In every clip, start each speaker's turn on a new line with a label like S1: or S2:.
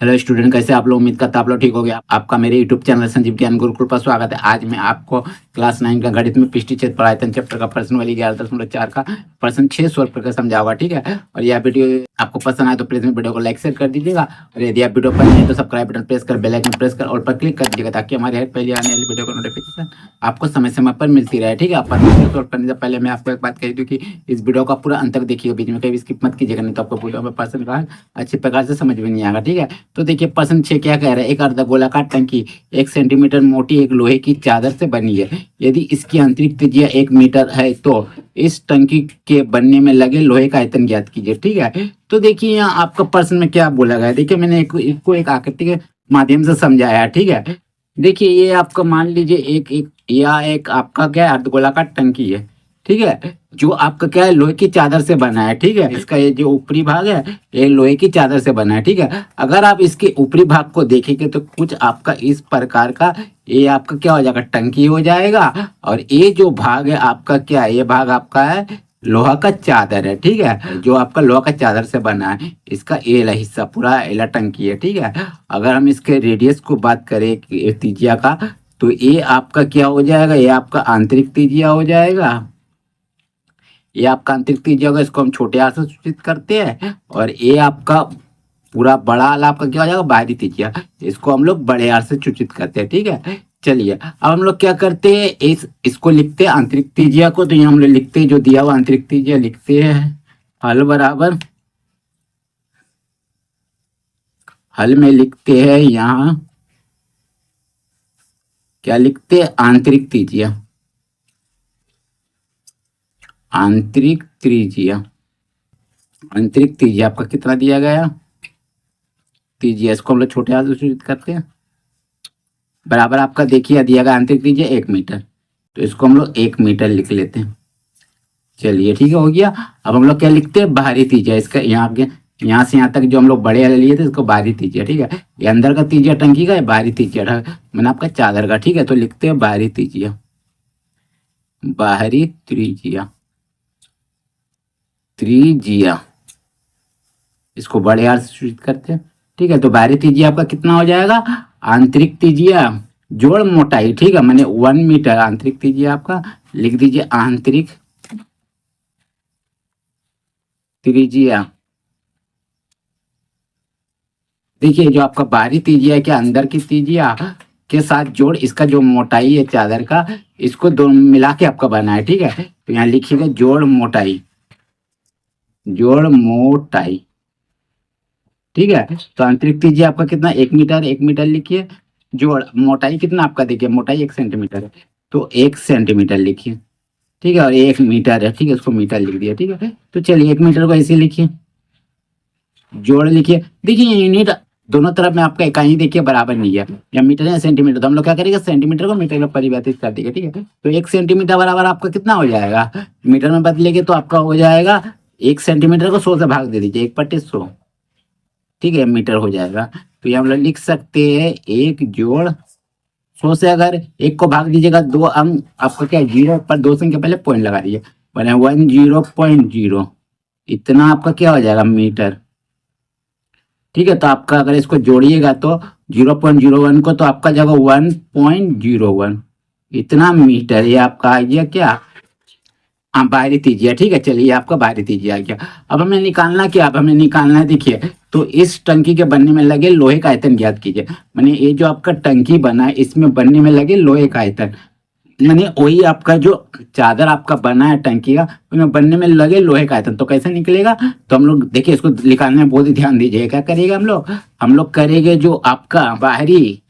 S1: Hello student, कैसे आप लोग? उम्मीद करता आप लोग ठीक हो गया। आपका मेरे यूट्यूब चैनल संजीव ज्ञान गुरुकुल पर स्वागत है। आज मैं आपको क्लास 9 का गणित में पृष्ठीय क्षेत्र परायतन चैप्टर का प्रश्न वाली 11.4 का प्रश्न 6 सोल्व करके समझाऊंगा, ठीक है। और यह वीडियो आपको पसंद आए तो प्लीज वीडियो को लाइक शेयर कर दीजिएगा। और यदि आप वीडियो पर नहीं तो सब्सक्राइब बटन प्रेस कर बेल आइकन प्रेस कर ऑल पर क्लिक कर दीजिएगा, ताकि हमारी हर पहले आने वाली वीडियो का नोटिफिकेशन आपको समय समय पर मिलती रहे, ठीक है। आप प्रश्न सोल्व करने से पहले मैं आपको एक बात कही थी कि इस वीडियो का पूरा अंत तक देखिएगा, बीच में कभी स्किप मत कीजिएगा, नहीं तो आपको वीडियो में प्रश्न का अच्छी प्रकार से समझ में नहीं आएगा, ठीक है। तो देखिए प्रश्न 6 क्या कह रहा है। एक अर्धगोलाकार टंकी 1 सेंटीमीटर मोटी एक लोहे की चादर से बनी है। यदि इसकी आंतरिक त्रिज्या 1 मीटर है तो इस टंकी के बनने में लगे लोहे का आयतन ज्ञात कीजिए, ठीक है। तो देखिए यहाँ आपका प्रश्न में क्या बोला गया है। देखिए मैंने इसको एक आकृति के माध्यम से समझाया है, ठीक है। देखिए ये आपका मान लीजिए एक एक या एक आपका क्या है, अर्धगोलाकार टंकी है, ठीक है। जो आपका क्या है, लोहे की चादर से बना है, ठीक है। इसका ये जो ऊपरी भाग है ये लोहे की चादर से बना है, ठीक है। अगर आप इसके ऊपरी भाग को देखेंगे तो कुछ आपका इस प्रकार का ये आपका क्या हो जाएगा, टंकी हो जाएगा। और ये जो भाग है आपका क्या है, ये भाग आपका है लोहा का चादर है, ठीक है। जो आपका लोहा का चादर से बना है, इसका एला हिस्सा पूरा एला टंकी है, ठीक है। अगर हम इसके रेडियस को बात करें त्रिज्या का, तो ये आपका क्या हो जाएगा, ये आपका आंतरिक त्रिज्या हो जाएगा। ये आपका आंतरिक त्रिज्या होगा, इसको हम छोटे आर से सूचित करते हैं। और ये आपका पूरा बड़ा वाला आपका क्या हो जाएगा, बाहरी त्रिज्या, इसको हम लोग बड़े आर से सूचित करते हैं, ठीक है। चलिए अब हम लोग क्या करते हैं, इसको लिखते हैं आंतरिक त्रिज्या को। तो यहाँ हम लोग लिखते हैं जो दिया हुआ आंतरिक त्रिज्या लिखते हैं हल बराबर, हल में लिखते हैं यहाँ क्या लिखते हैं, आंतरिक त्रिज्या, आंतरिक त्रिज्या। आंतरिक त्रिज्या आपका कितना दिया गया, त्रिज्या, इसको हम लोग छोटे हाथ से सूचित करते हैं। बराबर आपका देखिए दिया गया आंतरिक त्रिज्या 1 मीटर, तो इसको हम लोग 1 मीटर लिख लेते हैं। चलिए ठीक है, हो गया। अब हम लोग क्या लिखते हैं, बाहरी त्रिज्या। इसका यहाँ से यहाँ तक जो हम लोग बड़े वाले लिए थे इसको बाहरी त्रिज्या, ठीक है। ये अंदर का त्रिज्या टंकी का है, बाहरी त्रिज्या मैंने आपका चादर का, ठीक है। तो लिखते हैं बाहरी त्रिज्या, बाहरी त्रिज्या, त्रिज्या, इसको बड़े आर से सूचित करते हैं, ठीक है। तो बाहरी त्रिज्या आपका कितना हो जाएगा, आंतरिक त्रिज्या जोड़ मोटाई, ठीक है, मैंने 1 मीटर आंतरिक त्रिज्या आपका लिख दीजिए, आंतरिक त्रिज्या। देखिए जो आपका बाहरी त्रिज्या के अंदर की त्रिज्या के साथ जोड़ इसका जो मोटाई है चादर का, इसको दोनों मिला के आपका बना है, ठीक है। तो यहाँ लिखिएगा जोड़ मोटाई, जोड़ मोटाई, ठीक है। तो आंतरिक त्रिज्या आपका कितना, 1 मीटर, 1 मीटर लिखिए। जोड़ मोटाई कितना आपका, देखिए मोटाई 1 सेंटीमीटर है, तो 1 सेंटीमीटर लिखिए, ठीक है। और 1 मीटर है, ठीक है, उसको मीटर लिख दिया, ठीक है। तो चलिए 1 मीटर को ऐसे लिखिए, जोड़ लिखिए। देखिए यूनिट दोनों तरफ में आपका इकाई देखिए बराबर नहीं है, या मीटर या सेंटीमीटर, तो हम लोग क्या करेंगे, सेंटीमीटर को मीटर में परिवर्तित कर देंगे, ठीक है। तो 1 सेंटीमीटर बराबर आपका कितना हो जाएगा, मीटर में बदलेंगे तो आपका हो जाएगा 1 सेंटीमीटर को 100 से भाग दे दीजिए, 1/100, ठीक है, मीटर हो जाएगा। तो ये हम लोग लिख सकते हैं 1 जोड़ 100 से अगर 1 को भाग दीजिएगा 2 अंक आपका क्या है, 0 पर 2 संख्या पहले पॉइंट लगा दीजिए, बने 10.0, इतना आपका क्या हो जाएगा, मीटर, ठीक है। तो आपका अगर इसको जोड़िएगा तो 0.01 को, तो आपका जाएगा 1.01, इतना मीटर, ये आपका आ गया क्या, हाँ बाहरी त्रिज्या, ठीक है। चलिए आपका बाहरी त्रिज्या आ गया। अब हमें निकालना क्या, अब हमें निकालना है, देखिए तो इस टंकी के बनने में लगे लोहे का आयतन ज्ञात कीजिए। माने ये जो आपका टंकी बना है इसमें बनने में लगे लोहे का आयतन, माने वही आपका जो चादर आपका बना है टंकी का, उसमें बनने में लगे लोहे का आयतन, तो कैसे निकलेगा। तो हम लोग देखिए इसको निकालने में बहुत ही ध्यान दीजिए, क्या करिएगा हम लोग करेंगे जो आपका बाहरी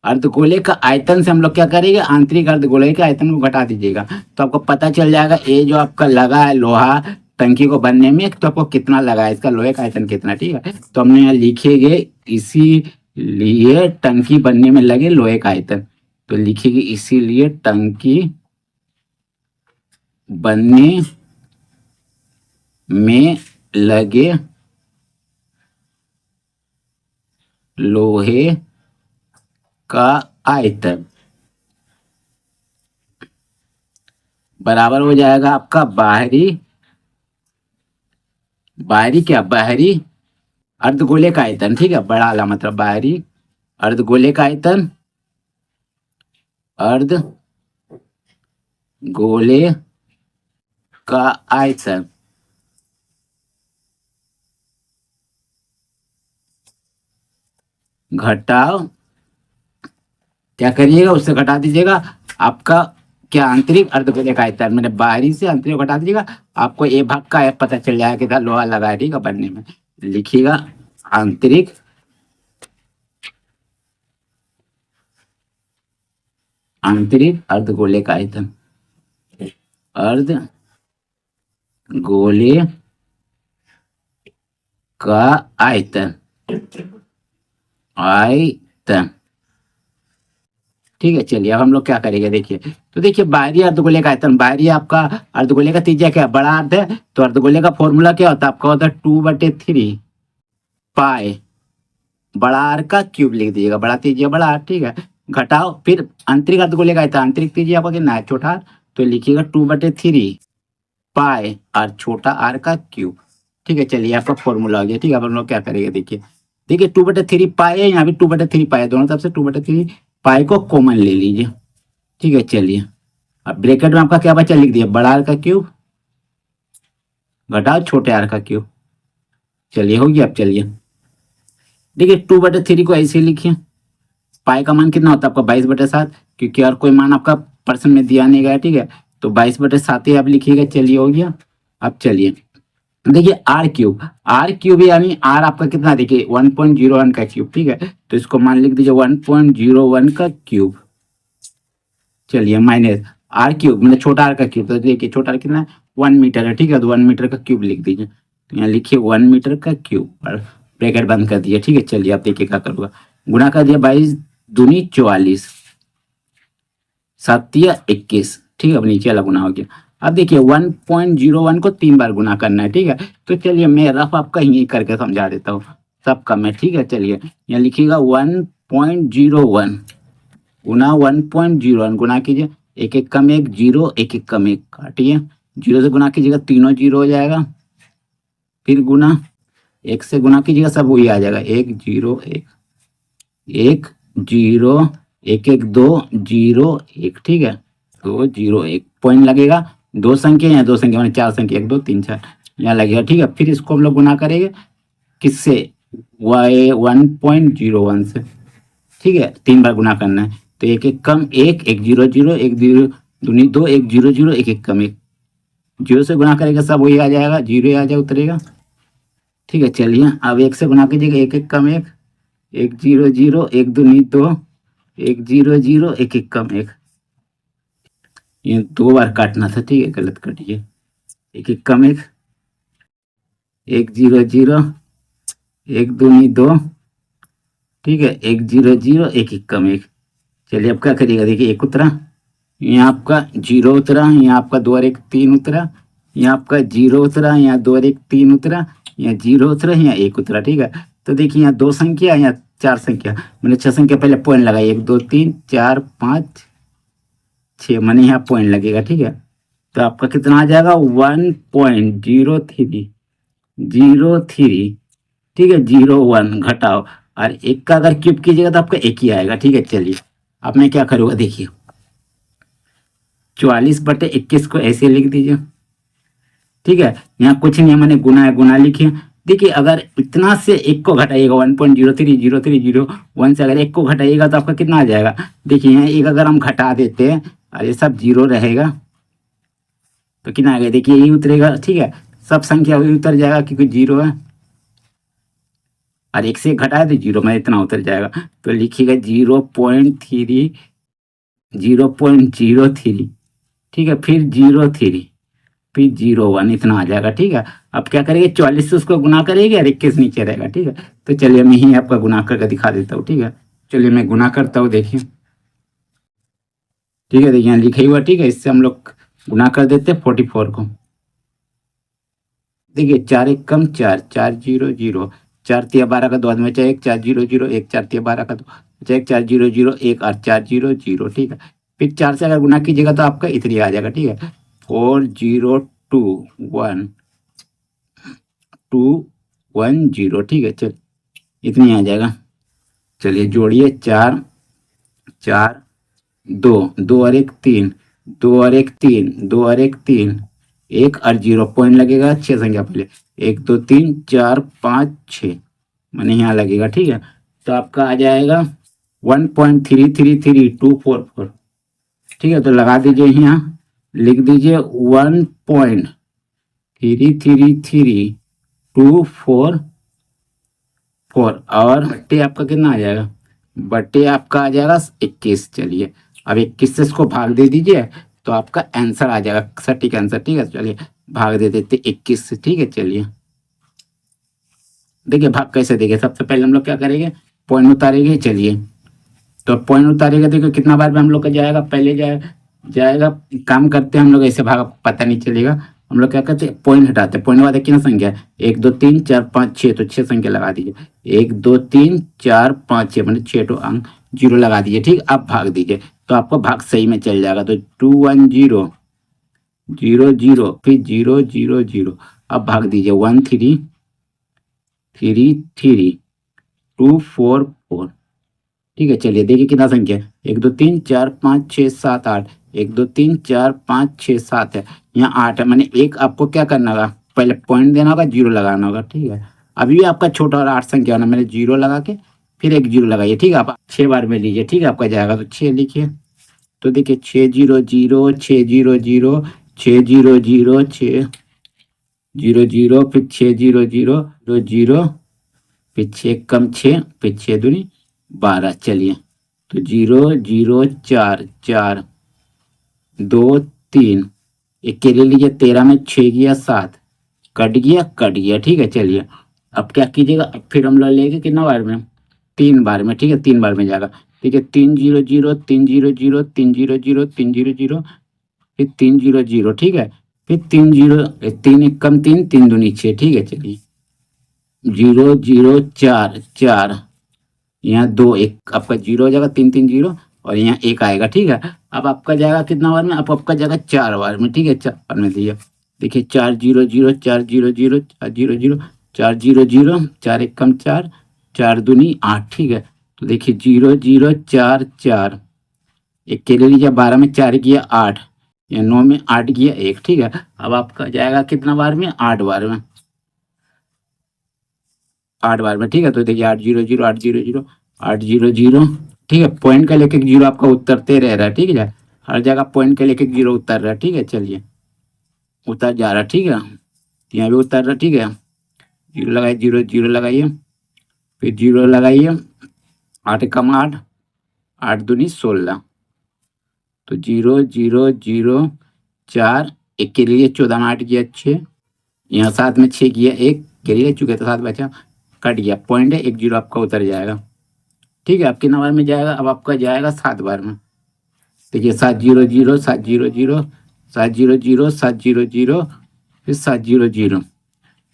S1: अर्धगोले का आयतन से हम लोग क्या करेंगे, आंतरिक अर्धगोले के आयतन को घटा दीजिएगा, तो आपको पता चल जाएगा ये जो आपका लगा है लोहा टंकी को बनने में, तो आपको कितना लगा है, इसका लोहे का आयतन कितना, ठीक है। तो हमने यहाँ लिखेंगे इसीलिए टंकी बनने में लगे लोहे का आयतन, तो लिखेंगे इसीलिए टंकी बनने में लगे लोहे का आयतन बराबर हो जाएगा आपका बाहरी, बाहरी क्या, बाहरी अर्धगोले का आयतन, ठीक है, बड़ा वाला मतलब बाहरी अर्धगोले का आयतन, अर्ध गोले का आयतन घटाओ, क्या करिएगा, उससे घटा दीजिएगा आपका क्या आंतरिक अर्धगोले का आयतन, मैंने बाहरी से आंतरिक घटा दीजिएगा, आपको ए भाग का पता चल जाएगा कितना लोहा लगा है, ठीक है, बनने में। लिखिएगा आंतरिक अर्धगोले का आयतन, अर्ध गोले का आयतन, ठीक है। चलिए अब हम लोग क्या करेंगे, देखिए, तो देखिए बाहरी अर्धगोले का आयतन, बाहरी आपका अर्धगोले का त्रिज्या क्या है, बड़ा अर्ध है, तो अर्धगोले का फॉर्मूला क्या होता है आपका, होता है 2/3 पाई बड़ा आर का क्यूब लिख दीजिएगा, बड़ा त्रिज्या बड़ा आर, ठीक है, घटाओ फिर आंतरिक अर्धगोले का आयतन, आंतरिक त्रिज्या आपका कितना है, छोटा आर, तो लिखिएगा 2/3 पाई और छोटा आर का क्यूब, ठीक है। चलिए आपका फॉर्मूला आ गया, ठीक है। अब हम लोग क्या करेंगे, देखिए देखिए 2/3 पाई है, यहाँ भी 2/3 पाई है, दोनों तरफ से 2/3 पाई को कॉमन ले लीजिए, ठीक है। चलिए अब ब्रैकेट में आपका क्या बचा, लिख दिया बड़ा आर का क्यूब घटाओ छोटे आर का क्यूब, चलिए हो गया। अब चलिए देखिए 2/3 को ऐसे लिखिए, पाई का मान कितना होता है आपका 22/7, क्योंकि और कोई मान आपका पर्सन में दिया नहीं गया, ठीक है, तो 22/7 ही आप लिखिएगा, चलिए हो गया। अब चलिए देखिए आर क्यूब यानी आर आपका कितना, देखिए 1.01 का क्यूब, ठीक है, तो इसको मान लिख दीजिए 1.01 का क्यूब, चलिए माइनस आर क्यूब मतलब छोटा आर का क्यूब, तो देखिए छोटा आर कितना है 1 मीटर है, ठीक है, तो 1 मीटर का क्यूब लिख दीजिए, तो यहाँ लिखिए 1 मीटर का क्यूब और ब्रैकेट बंद कर दिए, ठीक है। चलिए आप देखिए क्या करूँगा, गुणा कर दिया 22 दूनी 44 7 या 21, ठीक है, अब नीचे वाला गुना हो गया। अब देखिए 1.01 को 3 बार गुना करना है, ठीक है, तो चलिए मैं रफ आपका यही करके समझा देता हूँ सब कम है, ठीक है। चलिए यहाँ लिखिएगा 1.01 गुना 1.01 गुना कीजिए, एक एक कम एक जीरो, एक एक कम एक काटिए, जीरो से गुना कीजिएगा तीनों जीरो हो जाएगा, फिर गुना एक से गुना कीजिएगा सब वही आ जाएगा, एक जीरो एक, एक जीरो एक एक दो जीरो एक, ठीक है, 2 0 1 पॉइंट लगेगा, दो संख्या या दो संख्या मैंने 4 संख्या 1 2 3 4 यहाँ लगेगा, ठीक है। फिर इसको हम लोग गुना करेंगे किससे, 1.01 से, ठीक है, 3 बार गुना करना है, तो एक एक कम एक, एक जीरो जीरो, एक जीरो दूनी 2, एक जीरो जीरो, एक एक कम एक, जीरो से गुना करेगा सब वही आ जाएगा, जीरो आ जाएगा उतरेगा, ठीक है। चलिए अब एक से गुना कीजिएगा, एक एक कम एक, एक जीरो जीरो, एक दूनी 2, एक जीरो जीरो, एक एक कम एक, ये 2 बार काटना था, ठीक है, गलत काटिए, एक एक कम एक जीरो जीरो, एक दूनी 2, ठीक है, एक जीरो जीरो, एक एक कम एक, चलिए अब क्या करिएगा, देखिए एक उतरा, यहाँ आपका जीरो उतरा, यहाँ आपका 2 और 1 3 उतरा, यहाँ आपका जीरो उतरा, यहाँ 2 और 1 3 उतरा, यहाँ जीरो उतरा, यहाँ 1 उतरा, ठीक है। तो देखिए यहाँ 2 संख्या, यहाँ 4 संख्या, मैंने 6 संख्या पहले पॉइंट लगाई, 1 2 3 4 5 6, मैंने यहाँ पॉइंट लगेगा, ठीक है, तो आपका कितना आ जाएगा 1.03, ठीक है, 01 घटाओ और एक का अगर क्यूब कीजिएगा तो आपका एक ही आएगा, ठीक है। चलिए अब मैं क्या करूँगा, देखिए 44/21 को ऐसे लिख दीजिए, ठीक है, यहाँ कुछ नहीं, मैंने गुना है, गुना लिखिए, देखिए अगर इतना से एक को घटाइएगा 1.030301 से अगर एक को घटाइएगा तो आपका कितना आ जाएगा, देखिए यहाँ एक अगर हम घटा देते हैं और ये सब जीरो रहेगा तो कितना आ गया, देखिए यही उतरेगा, ठीक है, सब संख्या वही उतर जाएगा क्योंकि जीरो है, और एक से घटाए तो जीरो में इतना उतर जाएगा, तो लिखिएगा 0.03, ठीक है, फिर 03 फिर 01 इतना आ जाएगा, ठीक है। अब क्या करेंगे 44 से उसको गुना करेंगे और 21 नीचे रहेगा, ठीक है, तो चलिए मैं ही आपका गुना करके दिखा देता हूँ, ठीक है, चलिए मैं गुना करता हूँ, देखिए, ठीक है, देखिए यहाँ लिखा हुआ, ठीक है, इससे हम लोग गुना कर देते हैं 44 को, देखिए 4 1 कम 4 4 0 0, 4 3 12 का 2 आदमी बचा 1 4 0 0 1, 4 3 12 का 2 बचा 1 4 0 0 1 और 4 0 0, ठीक है, फिर 4 से अगर गुना कीजिएगा तो आपका इतनी आ जाएगा, ठीक है, 4021 210, ठीक है। चल इतनी आ जाएगा। चलिए जोड़िए, 4 4 2 2 और 1 3, 2 और 1 3, 2 और 1 3, 1 और 0 पॉइंट लगेगा 6 संख्या पहले, 1 2 3 4 5 6 मैंने यहाँ लगेगा। ठीक है, तो आपका आ जाएगा 1.333244। ठीक है, तो लगा दीजिए, यहाँ लिख दीजिए 1.333244 और बट्टे आपका कितना आ जाएगा, बट्टे आपका आ जाएगा 21। चलिए अब 21 से इसको भाग दे दीजिए तो आपका आंसर आ जाएगा, सटीक आंसर। ठीक है, चलिए भाग दे देते 21 से। ठीक है, चलिए देखिए भाग कैसे देंगे। सबसे पहले हम लोग क्या करेंगे, पॉइंट उतारेंगे। चलिए तो पॉइंट उतारेगा, देखो कितना बार में हम लोग का जाएगा, पहले जाएगा काम करते हैं हम लोग ऐसे, भाग पता नहीं चलेगा। हम लोग क्या करते हैं, पॉइंट हटाते हैं। पॉइंट के बाद कितना संख्या है, 1 2 3 4 5 6, तो 6 संख्या लगा दीजिए। 1 2 3 4 5 6 मतलब 6 तो अंक 0 लगा दीजिए। ठीक, अब भाग दीजिए तो आपको भाग सही में चल जाएगा। तो 2 1 0 0 0 फिर 0 0 0, अब भाग दीजिए 1 3 3 3 2 4 4। ठीक है, चलिए देखिए कितना संख्या है, 1 2 3 4 5 6 7 8, 1 2 3 4 5 6 7 है, यहाँ 8 है। मैंने एक आपको क्या करना होगा, पहले पॉइंट देना होगा, 0 लगाना होगा। ठीक है, अभी भी आपका छोटा और 8 संख्या होना, मैंने 0 लगा के फिर एक 0 लगाइए। ठीक है, आप 6 बार में लीजिए। ठीक है, आपका जाएगा तो 6 लिखिए। तो देखिए 6 0 0 6 0 0 6 0 0 6 0 0 फिर 6 0 0 0 0 फिर 6 कम 6 फिर 6 दूनी 12। चलिए तो 0 0 4 4 2 3, एक के ले लीजिए, 13 में 6 गया 7, कट गया। ठीक है, चलिए अब क्या कीजिएगा, अब फिर हम लोग लेंगे कितना बार में, 3 बार में। ठीक है, 3 बार में जाएगा। ठीक है, 3 0 0 3 0 0 3 0 0 3 0 0 फिर 3 0 0। ठीक है, फिर 3 0 3 एक कम 3 3 दूनी 6। ठीक है, चलिए 0 0 4 4, यहाँ 2 1 आपका 0 हो जाएगा, 3 3 0 और यहाँ 1 आएगा। ठीक है, अब आपका जाएगा कितना बार में, अब आपका जाएगा 4 बार में। ठीक है, 4 बार में दिया, देखिए 4 0 0 4 0 0 4 0 0 4 0 0 4 एक कम 4 4 दूनी 8। ठीक है, तो देखिए 0 0 4 4, एक के ले लीजिए, 12 में 4 गया 8, या 9 में 8 गया 1। ठीक है, अब आपका जाएगा कितना बार में, 8 बार में, 8 बार में। ठीक है, तो देखिए 8 0 0 8 0 0 8 0 0। ठीक है, पॉइंट का लेके 0 आपका उतरते रह रहा है। ठीक है, हर जगह पॉइंट का लेके 0 उतर रहा है। ठीक है, चलिए उतर जा रहा है। ठीक है, यहाँ भी उतर रहा। ठीक है, 0 लगाइए, 0 0 लगाइए, फिर 0 लगाइए, 8 कम 8 8 दूनी 16, तो 0 0 0 4, एक के लिए 14 में 8 गया 6, यहाँ 7 में 6 गया 1 के लिए चुके तो 7 बचा, कट गया पॉइंट है, 1 0 आपका उतर जाएगा। ठीक है, अब कितना बार में जाएगा, अब आपका जाएगा 7 बार में। देखिए 7 0 0 7 0 0 7 0 0 7 0 0 फिर 7 0 0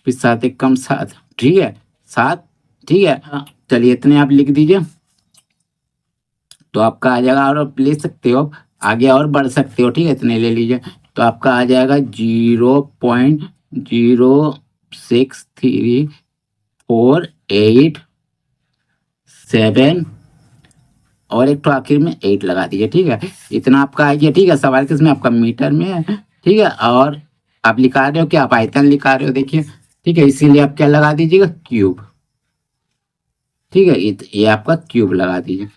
S1: फिर 7 एक कम 7। ठीक है, 7। ठीक है, चलिए इतने आप लिख दीजिए तो आपका आ जाएगा, और आप ले सकते हो आगे और बढ़ सकते हो। ठीक है, इतने ले लीजिए तो आपका आ जाएगा 0.06348 और एक तो आखिर में 8 लगा दीजिए। ठीक है, इतना आपका आ गया। ठीक है, सवाल किसमें, आपका मीटर में है। ठीक है, और आप लिखा रहे हो कि आप आयतन लिखा रहे हो, देखिए। ठीक है, इसीलिए आप क्या लगा दीजिएगा, क्यूब। ठीक है, ये आपका क्यूब लगा दीजिए।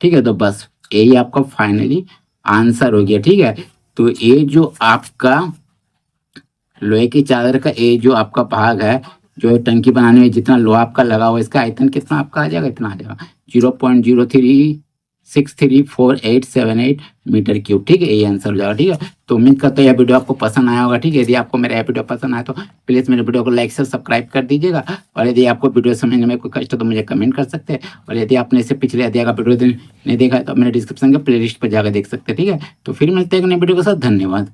S1: ठीक है, तो बस यही आपका फाइनली आंसर हो गया। ठीक है, तो ये जो आपका लोहे की चादर का ये जो आपका भाग है, जो टंकी बनाने में जितना लोहा आपका लगा हुआ है, इसका आयतन कितना आपका आ जाएगा, इतना आ जाएगा 0.0363487 मीटर क्यूब। ठीक है, ये आंसर हो जाएगा। ठीक है, तो उम्मीद करता हूँ यह वीडियो आपको पसंद आया होगा। ठीक है, यदि आपको मेरा यह वीडियो पसंद आया तो प्लीज़ मेरे वीडियो को लाइक से सब्सक्राइब कर दीजिएगा, और यदि आपको वीडियो समझने में कोई कष्ट हो तो मुझे कमेंट कर सकते हैं, और यदि आपने इससे पिछले यदि अगर वीडियो नहीं देखा है तो मेरे डिस्क्रिप्शन के प्लेलिस्ट पर जाकर देख सकते हैं। ठीक है, तो फिर मिलते हैं एक नए वीडियो के साथ। धन्यवाद।